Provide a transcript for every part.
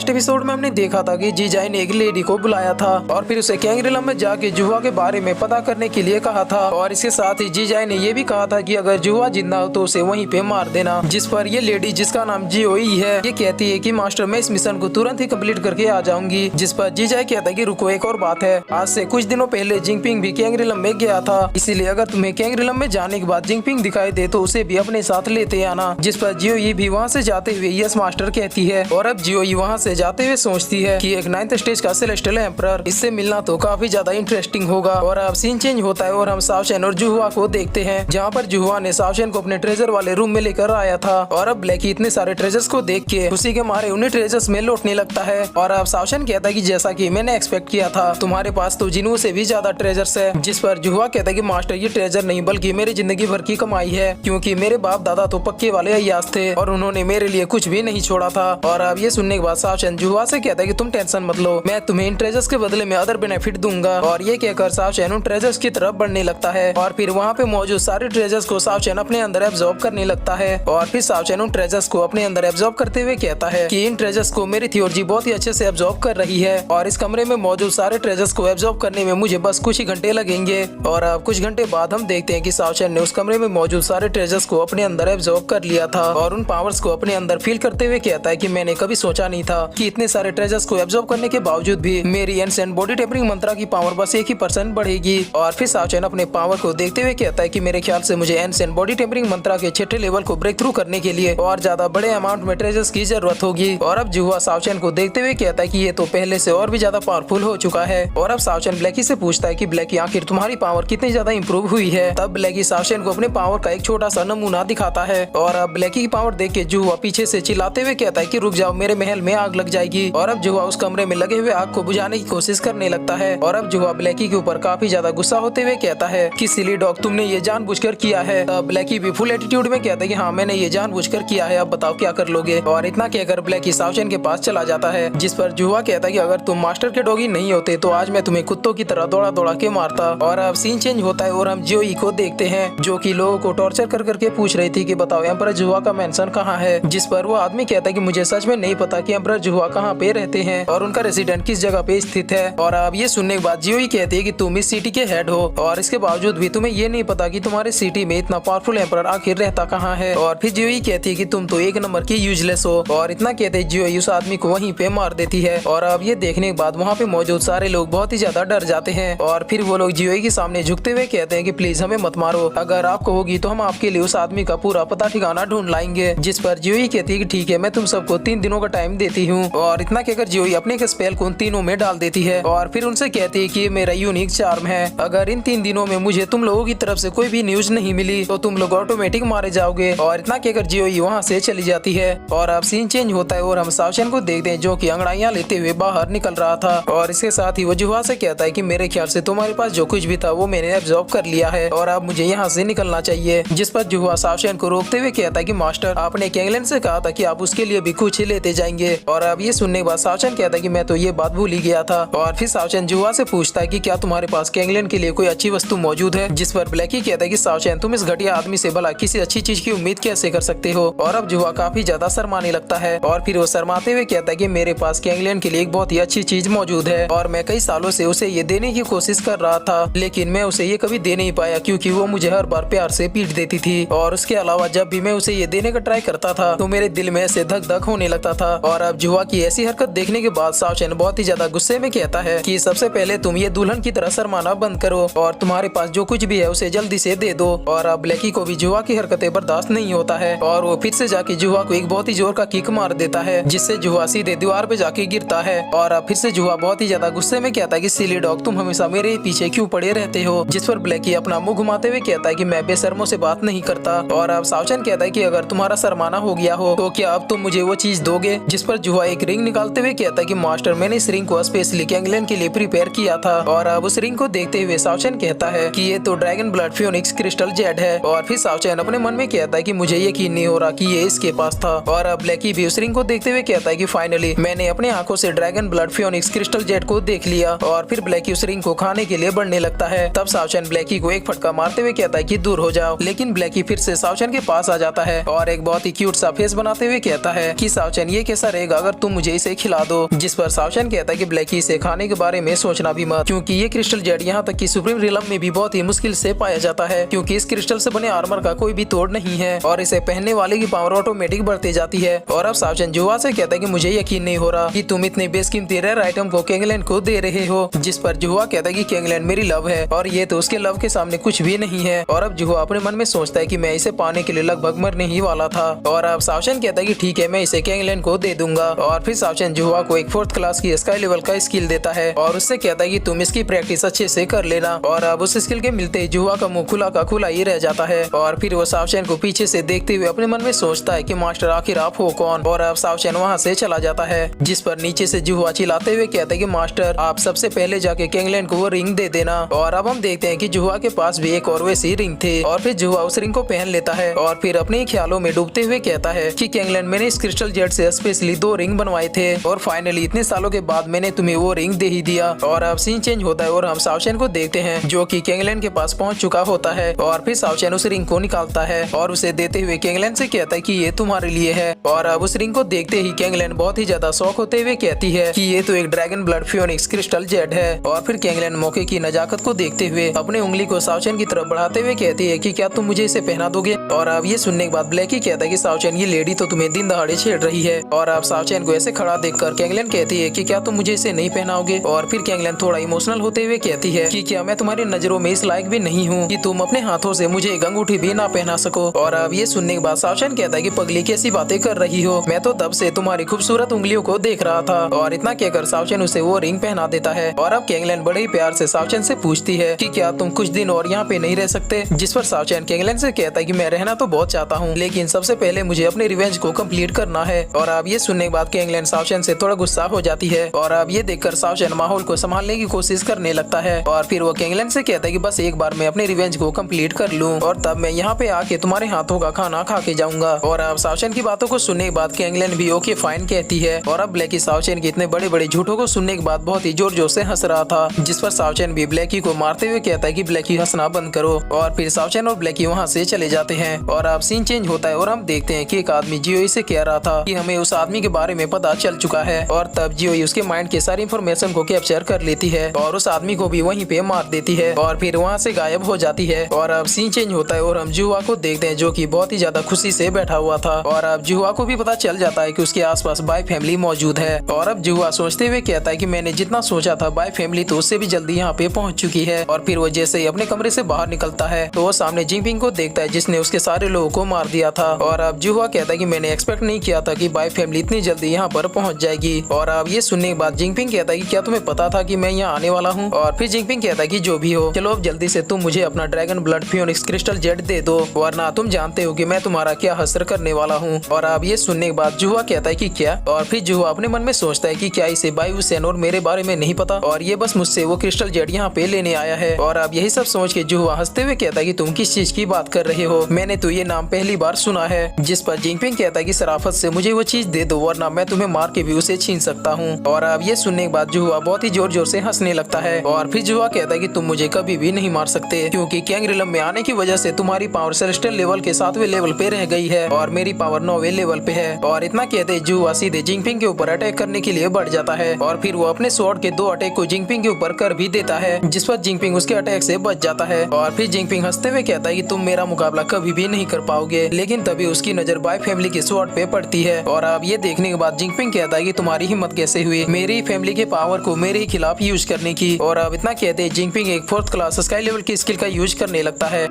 Last episode में हमने देखा था कि जीजाई ने एक लेडी को बुलाया था और फिर उसे कैंगरिलम में जाके जुआ के बारे में पता करने के लिए कहा था और इसके साथ ही जीजाई ने ये भी कहा था कि अगर जुआ जिंदा हो तो उसे वहीं पे मार देना। जिस पर ये लेडी जिसका नाम जियोई है ये कहती है कि मास्टर मैं इस मिशन को तुरंत ही कंप्लीट करके आ जाऊंगी। जिस पर जीजाई कहता है कि रुको एक और बात है, आज से कुछ दिनों पहले जिंगपिंग भी कैंगरिलम में गया था, इसीलिए अगर तुम्हें कैंगरिलम में जाने के बाद जिंगपिंग दिखाई दे तो उसे भी अपने साथ लेते आना। जिस पर जियोई भी वहाँ से जाते हुए यस मास्टर कहती है और अब जियोई वहाँ से जाते हुए सोचती है कि एक 9th स्टेज का सेलेस्टियल एम्परर, इससे मिलना तो काफी ज्यादा इंटरेस्टिंग होगा। और अब सीन चेंज होता है और हम शाओशेन और जुहुआ को देखते हैं, जहाँ पर जुहुआ ने शाओशेन को अपने ट्रेजर वाले रूम में लेकर आया था और अब ब्लैकी इतने सारे ट्रेजर्स को देख के खुशी के मारे उन्हीं ट्रेजर्स में लौटने लगता है। और अब शाओशेन कहता है कि जैसा कि मैंने एक्सपेक्ट किया था तुम्हारे पास तो जिन्हों से भी ज्यादा ट्रेजर्स है। जिस पर जुहुआ कहता है कि मास्टर ये ट्रेजर नहीं बल्कि मेरी जिंदगी भर की कमाई है, क्योंकि मेरे बाप दादा तो पक्के वाले अय्याज थे और उन्होंने मेरे लिए कुछ भी नहीं छोड़ा था। और अब ये सुनने के बाद शाओशेन जुहुआ से कहता है कि तुम टेंशन मत लो, मैं तुम्हें इन ट्रेजर्स के बदले में अदर बेनिफिट दूंगा। और ये कहकर शाओशेन उन ट्रेजर्स की तरफ बढ़ने लगता है और फिर वहाँ पे मौजूद सारे ट्रेजर्स को शाओशेन अपने अंदर एब्जॉर्ब करने लगता है। और फिर शाओशेन उन ट्रेजर्स को अपने अंदर एब्जॉर्ब करते हुए कहता है कि इन ट्रेजर्स को मेरी थियोलॉजी बहुत ही अच्छे से एब्जॉर्ब कर रही है और इस कमरे में मौजूद सारे ट्रेजर्स को एब्जॉर्ब करने में मुझे बस कुछ ही घंटे लगेंगे। और अब कुछ घंटे बाद हम देखते हैं कि शाओशेन ने उस कमरे में मौजूद सारे ट्रेजर्स को अपने अंदर एब्जॉर्ब कर लिया था और उन पावर्स को अपने अंदर फील करते हुए कहता है कि मैंने कभी सोचा नहीं था कि इतने सारे ट्रेजर्स को एब्जॉर्ब करने के बावजूद भी मेरी एंशिएंट बॉडी टेम्परिंग मंत्रा की पावर बस 1% बढ़ेगी। और फिर शाओशेन अपने पावर को देखते हुए कहता है कि मेरे ख्याल से मुझे एंशिएंट बॉडी टेम्परिंग मंत्रा के 6ठे लेवल को ब्रेक थ्रू करने के लिए और ज्यादा बड़े अमाउंट में ट्रेजर्स की जरूरत होगी। और अब जुहुआ शाओशेन को देखते हुए कहता है कि ये तो पहले से और भी ज्यादा पावरफुल हो चुका है। और अब शाओशेन ब्लैकी से पूछता है कि ब्लैकी आखिर तुम्हारी पावर कितनी ज्यादा इंप्रूव हुई है। तब ब्लैकी शाओशेन को अपने पावर का एक छोटा सा नमूना दिखाता है और अब ब्लैकी की पावर देख के जुहुआ पीछे से चिल्लाते हुए कहता है कि रुक जाओ, मेरे महल में आग लग जाएगी। और अब जुहुआ उस कमरे में लगे हुए आग को बुझाने की कोशिश करने लगता है। और अब जुहुआ ब्लैकी के ऊपर काफी ज्यादा गुस्सा होते हुए कहता है कि सिली डॉग तुमने ये जानबूझकर किया है। तब ब्लैकी भी फुल एटीट्यूड में कहता है कि हाँ मैंने ये जानबूझकर किया है, अब बताओ क्या कर लोगे। और इतना कहकर ब्लैकी शाओशेन के पास चला जाता है। जिस पर जुहुआ कहता है कि अगर तुम मास्टर के डॉगी नहीं होते तो आज मैं तुम्हें कुत्तों की तरह दौड़ा दौड़ा के मारता। और अब सीन चेंज होता है और हम जियोई को देखते हैं जो कि लोगों को टॉर्चर कर करके पूछ रही थी कि बताओ एम्परर जुहुआ का मेंशन कहाँ है। जिस पर वो आदमी कहता है कि मुझे सच में नहीं पता कि एम्परर जुहुआ कहाँ पे रहते हैं और उनका रेसिडेंट किस जगह पे स्थित है। और अब ये सुनने के बाद जियोई कहती है कि तुम इस सिटी के हेड हो और इसके बावजूद भी तुम्हें ये नहीं पता कि तुम्हारे सिटी में इतना पावरफुल एम्परर आखिर रहता कहाँ है। और फिर जियोई कहती है कि तुम तो एक नंबर की यूजलेस हो। और इतना कहते जियोई उस आदमी को वहीं पे मार देती है। और अब ये देखने के बाद वहाँ पे मौजूद सारे लोग बहुत ही ज्यादा डर जाते हैं और फिर वो लोग जियोई के सामने झुकते हुए कहते हैं कि प्लीज हमें मत मारो, अगर आप कहोगी तो हम आपके लिए उस आदमी का पूरा पता ठिकाना ढूंढ लाएंगे। जिस पर जियोई कहती है कि ठीक है मैं तुम सबको 3 दिनों का टाइम देती हूँ। और इतना कहकर जियोई अपने एक स्पेल को उन तीनों में डाल देती है और फिर उनसे कहती है कि ये मेरा यूनिक चार्म है, अगर इन 3 दिनों में मुझे तुम लोगों की तरफ से कोई भी न्यूज नहीं मिली तो तुम लोग ऑटोमेटिक मारे जाओगे। और इतना कहकर जियोई वहाँ से चली जाती है। और अब सीन चेंज होता है और हम शाओशेन को देखते हैं जो कि अंगड़ाइयाँ लेते हुए बाहर निकल रहा था और इसके साथ ही वो जुहुआ से कहता है कि मेरे ख्याल से तुम्हारे पास जो कुछ भी था वो मैंने एब्जॉर्ब कर लिया है और अब मुझे यहाँ से निकलना चाहिए। जिस पर जुहुआ शाओशेन को रोकते हुए कहता है कि मास्टर आपने कैंगलैंड से कहा था कि आप उसके लिए भी कुछ ही लेते जाएंगे। और अब ये सुनने के बाद शाओशेन कहता है कि मैं तो ये बात भूल ही गया था। और फिर शाओशेन जुहुआ से पूछता है कि क्या तुम्हारे पास कैंगलैंड के लिए कोई अच्छी वस्तु मौजूद है। जिस पर ब्लैकी कहता है कि शाओशेन तुम इस घटिया आदमी से भला किसी अच्छी चीज की उम्मीद कैसे कर सकते हो। और अब जुहुआ काफी ज्यादा शर्माने लगता है और फिर वो शर्माते हुए कहता है कि मेरे पास कैंगलैंड के लिए एक बहुत ही अच्छी चीज मौजूद है और मैं कई सालों से उसे ये देने की कोशिश कर रहा था, लेकिन मैं उसे ये कभी दे नहीं पाया क्योंकि वो मुझे हर बार प्यार से पीट देती थी। और उसके अलावा जब भी मैं उसे ये देने का ट्राई करता था तो मेरे दिल में ऐसे धक धक होने लगता था। और अब जुहुआ की ऐसी हरकत देखने के बाद शाओशेन बहुत ही ज्यादा गुस्से में कहता है कि सबसे पहले तुम ये दुल्हन की तरह शर्माना बंद करो और तुम्हारे पास जो कुछ भी है उसे जल्दी से दे दो। और अब ब्लैकी को भी जुहुआ की हरकतें बर्दाश्त नहीं होता है और वो फिर से जाके जुहुआ को एक बहुत ही जोर का किक मार देता है जिससे जुहुआ सीधे दीवार पे जाके गिरता है। और अब फिर से जुहुआ बहुत ही ज्यादा गुस्से में कहता है कि सिली डॉग तुम हमेशा मेरे पीछे क्यों पड़े रहते हो। जिस पर ब्लैकी अपना मुंह घुमाते हुए कहता है कि मैं बेशर्मों से बात नहीं करता। और अब शाओशेन कहता है कि अगर तुम्हारा शर्माना हो गया हो तो क्या अब तुम मुझे वो चीज दोगे। जिस पर जुहुआ एक रिंग निकालते हुए कहता है कि मास्टर मैंने इस रिंग को स्पेशली कैंगलैंड के लिए प्रिपेयर किया था। और अब उस रिंग को देखते हुए शाओशेन कहता है कि ये तो ड्रैगन ब्लड फियोनिक्स क्रिस्टल जेड है। और फिर शाओशेन अपने मन में कहता है कि मुझे यकीन नहीं हो रहा कि ये इसके पास था। और अब ब्लैकी भी उस रिंग को देखते हुए कहता है कि फाइनली मैंने अपने आंखों से ड्रैगन ब्लड फियोनिक्स क्रिस्टल जेड को देख लिया। और फिर ब्लैकी उस रिंग को खाने के लिए बढ़ने लगता है। तब शाओशेन ब्लैकी को एक फटका मारते हुए कहता है कि दूर हो जाओ, लेकिन ब्लैकी फिर से शाओशेन के पास आ जाता है और एक बहुत ही क्यूट सा फेस बनाते हुए कहता है कि शाओशेन ये कैसा रहेगा अगर तुम मुझे इसे खिला दो। जिस पर सावचन कहता है कि ब्लैकी इसे खाने के बारे में सोचना भी मत, क्योंकि ये क्रिस्टल जेड यहाँ तक कि सुप्रीम रिलम में भी बहुत ही मुश्किल से पाया जाता है, क्योंकि इस क्रिस्टल से बने आर्मर का कोई भी तोड़ नहीं है और इसे पहनने वाले की पावर ऑटोमेटिक बढ़ती जाती है। और अब सावचन जुआ से कहता है कि मुझे यकीन नहीं हो रहा कि तुम इतने बेशकीमती रेयर आइटम को कैंगलैंड को दे रहे हो। जिस पर जुआ कहता है कि कैंगलैंड मेरी लव है और ये तो उसके लव के सामने कुछ भी नहीं है। और अब जुआ अपने मन में सोचता है कि मैं इसे पाने के लिए लगभग मरने ही वाला था। और अब सावचन कहता है कि ठीक है, मैं इसे कैंगलैंड को दे दूंगा। और फिर सावचन जुआ को एक 4th क्लास की स्काई लेवल का स्किल देता है और उससे कहता है कि तुम इसकी प्रैक्टिस अच्छे से कर लेना। और अब उस स्किल के मिलते ही जुआ का मुंह खुला का खुला ही रह जाता है। और फिर वो सावचन को पीछे से देखते हुए अपने मन में सोचता है कि मास्टर आखिर आप हो कौन। और अब सावचन वहाँ से चला जाता है। जिस पर नीचे से जुआ चिल्लाते हुए कहता है कि मास्टर आप सबसे पहले जाके कैंगलैंड को वो रिंग दे देना। और अब हम देखते हैं कि जुआ के पास भी एक और वैसी रिंग थे और फिर जुआ उस रिंग को पहन लेता है और फिर अपने ख्यालों में डूबते हुए कहता है कि कैंगलैंड मैंने इस क्रिस्टल जेड से स्पेशली 2 रिंग बनवाए थे और फाइनली इतने सालों के बाद मैंने तुम्हें वो रिंग दे ही दिया। और अब सीन चेंज होता है और हम सावचन को देखते हैं जो कि कैंगलैंड के पास पहुंच चुका होता है। और फिर सावचन उस रिंग को निकालता है और उसे देते हुए कैंगलैंड से कहता है कि ये तुम्हारे लिए है। और अब उस रिंग को देखते ही कैंगलैंड बहुत ही ज्यादा शौक होते हुए कहती है कि ये तो एक ड्रैगन ब्लड फियोनिक्स क्रिस्टल जेड है। और फिर कैंगलैंड मौके की नजाकत को देखते हुए अपनी उंगली को सावचन की तरफ बढ़ाते हुए कहती है कि क्या तुम मुझे इसे पहना दोगे। और अब ये सुनने के बाद ब्लैकी कहता है कि सावचन ये लेडी तो तुम्हें दिन दहाड़े छेड़ रही है। और अब सावचन को ऐसे खड़ा देखकर कैंगलैंड कहती है कि क्या तुम मुझे इसे नहीं पहनाओगे। और फिर कैंगलैंड थोड़ा इमोशनल होते हुए कहती है कि क्या मैं तुम्हारी नजरों में इस लायक भी नहीं हूँ कि तुम अपने हाथों से मुझे एक अंगूठी भी ना पहना सको। और अब ये सुनने के बाद सावचन कहता है कि पगली कैसी बातें कर रही हो, मैं तो तब से तुम्हारी खूबसूरत उंगलियों को देख रहा था। और इतना कहकर सावचन उसे वो रिंग पहना देता है। और अब कैंगलैंड बड़े ही प्यार से सावचन से पूछती है कि क्या तुम कुछ दिन और यहाँ पे नहीं रह सकते। जिस पर सावचन कैंगलैंड से कहता है कि मैं रहना तो बहुत चाहता हूँ, लेकिन सबसे पहले मुझे अपने रिवेंज को कंप्लीट करना है। और अब ये सुनने के बाद कैंगलैंड सावचन से थोड़ा गुस्सा हो जाती है। और अब ये देखकर सावचन माहौल को संभालने की कोशिश करने लगता है। और फिर वो कैंगलैंड से कहता है कि बस एक बार मैं अपने रिवेंज को कंप्लीट कर लूं और तब मैं यहाँ पे आके तुम्हारे हाथों का खाना खा के जाऊंगा। और अब सावचन की बातों को सुनने के बाद कैंगलैंड भी ओके फाइन कहती है। और अब ब्लैकी सावचन के इतने बड़े बड़े झूठों को सुनने के बाद बहुत ही जोर जोर से हंस रहा था। जिस पर सावचन भी ब्लैकी को मारते हुए कहता है कि ब्लैकी हंसना बंद करो। और फिर सावचन और ब्लैकी वहाँ से चले जाते हैं। और अब सीन चेंज होता है और हम देखते हैं कि एक आदमी जियोई से कह रहा था कि हमें उस आदमी के बारे में पता चल चुका है। और तब जियोई उसके माइंड के सारी इंफॉर्मेशन को कैप्चर कर लेती है और उस आदमी को भी वहीं पे मार देती है और फिर वहाँ से गायब हो जाती है। और अब सीन चेंज होता है और हम जुआ को देखते हैं जो कि बहुत ही ज्यादा खुशी से बैठा हुआ था। और अब जुआ को भी पता चल जाता है कि उसके आसपास बाय फैमिली मौजूद है। और अब जुआ सोचते हुए कहता है कि मैंने जितना सोचा था बाय फैमिली तो उससे भी जल्दी यहाँ पे पहुँच चुकी है। और फिर वो जैसे ही अपने कमरे से बाहर निकलता है तो वो सामने जिंगपिंग को देखता है जिसने उसके सारे लोगों को मार दिया था। और अब जुआ कहता है कि मैंने एक्सपेक्ट नहीं किया था कि बाय फैमिली इतनी जल्दी यहाँ पर पहुँच जाएगी। और अब ये सुनने के बाद जिंगपिंग कहता है कि क्या तुम्हें पता था कि मैं यहाँ आने वाला हूँ। और फिर जिंगपिंग कहता है कि जो भी हो, चलो अब जल्दी से तुम मुझे अपना ड्रैगन ब्लड फियोनिक्स क्रिस्टल जेड दे दो, वरना तुम जानते हो कि मैं तुम्हारा क्या हश्र करने वाला हूँ। और अब ये सुनने के बाद जुआ कहता है कि क्या। और फिर जुआ अपने मन में सोचता है कि क्या इसे बायुसेन और मेरे बारे में नहीं पता और ये बस मुझसे वो क्रिस्टल जेड यहाँ पे लेने आया है। और अब यही सब सोच के जुआ हंसते हुए कहता है कि तुम किस चीज की बात कर रहे हो, मैंने तो ये नाम पहली बार सुना है। जिस पर जिंगपिंग कहता है कि शराफत से मुझे वो चीज दे दो, वरना मैं तुम्हें मार के भी उसे छीन सकता हूँ। और अब ये सुनने के बाद जुआ बहुत ही जोर जोर से हंसने लगता है। और फिर जुआ कहता है कि तुम मुझे कभी भी नहीं मार सकते, क्योंकि कैंगरिलम में आने की वजह से तुम्हारी पावर सेलेस्टियल लेवल के 7वें लेवल पे रह गई है और मेरी पावर 9वें लेवल पे है। और इतना कहते जुआ सीधे जिंगपिंग के ऊपर अटैक करने के लिए बढ़ जाता है। और फिर वो अपने स्वॉर्ड के 2 अटैक को जिंगपिंग के ऊपर कर भी देता है, जिस पर जिंगपिंग उसके अटैक से बच जाता है। और फिर जिंगपिंग हंसते हुए कहता है कि तुम मेरा मुकाबला कभी भी नहीं कर पाओगे। लेकिन तभी उसकी नजर बाय फैमिली के स्वॉर्ड पे पड़ती है। और अब ये देखने के बाद जिंगपिंग कहता है कि तुम्हारी हिम्मत कैसे हुई मेरी फैमिली के पावर को मेरे ही खिलाफ यूज करने की। और अब इतना कहते जिंगपिंग एक 4th क्लास स्काई लेवल की स्किल का यूज करने लगता है।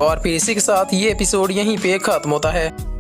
और फिर इसी के साथ ये एपिसोड यहीं पे खत्म होता है।